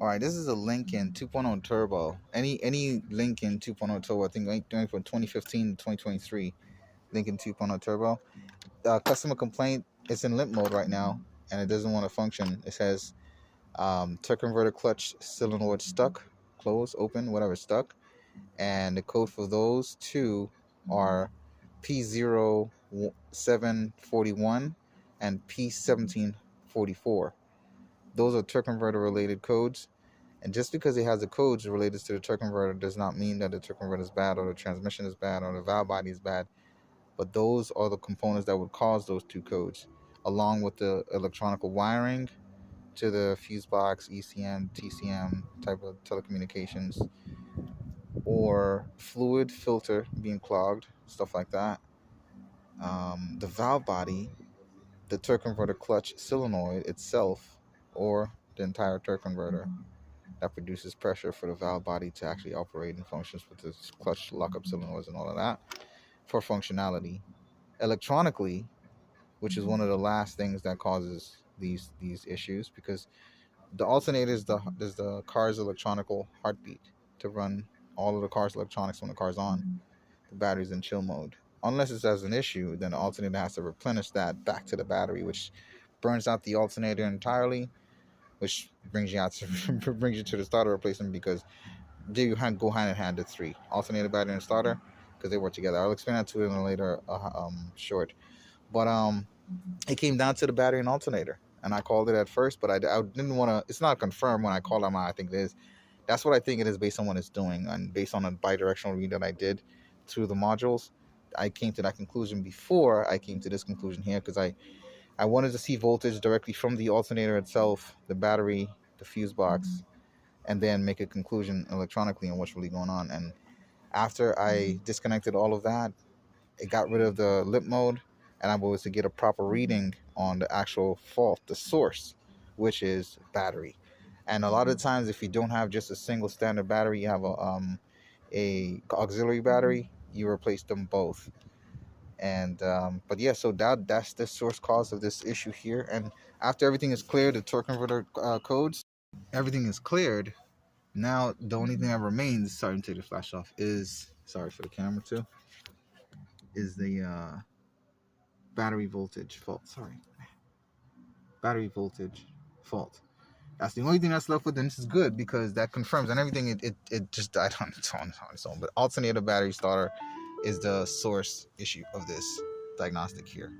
All right, this is a Lincoln 2.0 turbo. Any Lincoln 2.0 turbo, I think going from 2015 to 2023, Lincoln 2.0 turbo. Customer complaint, it's in limp mode right now, and it doesn't want to function. It says turn converter clutch solenoid stuck, closed, open, whatever, stuck. And the code for those two are P0741 and P1744. Those are turn converter related codes. And just because it has the codes related to the turn converter does not mean that the turn converter is bad or the transmission is bad or the valve body is bad. But those are the components that would cause those two codes, along with the electronical wiring to the fuse box, ECM, TCM type of telecommunications, or fluid filter being clogged, stuff like that. The valve body, the turn converter clutch solenoid itself, or the entire turn converter that produces pressure for the valve body to actually operate and functions with the clutch lockup solenoids and all of that for functionality. Electronically, which is one of the last things that causes these issues, because the alternator is the car's electronical heartbeat to run all of the car's electronics when the car's on. The battery's in chill mode. Unless it has an issue, then the alternator has to replenish that back to the battery, which burns out the alternator entirely, which brings you out to brings you to the starter replacement, because they go hand in hand, the three alternator, battery, and starter, because they work together. I'll explain that to you in a later short. But it came down to the battery and alternator, and I called it at first, but I didn't want to. It's not confirmed when I called them out. I think it is. That's what I think it is based on what it's doing, and based on a bidirectional read that I did through the modules. I came to that conclusion before I came to this conclusion here, because I wanted to see voltage directly from the alternator itself, the battery, the fuse box, and then make a conclusion electronically on what's really going on. And after I disconnected all of that, it got rid of the limp mode, and I'm able to get a proper reading on the actual fault, the source, which is battery. And a lot of times, if you don't have just a single standard battery, you have a auxiliary battery, you replace them both. And but yeah, so that's the source cause of this issue here. And after everything is cleared, the torque converter codes, everything is cleared. Now the only thing that remains, starting to take the flash off, is, sorry for the camera too, is the battery voltage fault. Battery voltage fault. That's the only thing that's left with, and this is good because that confirms, and everything it just died on its own. But alternator battery starter is the source issue of this diagnostic here.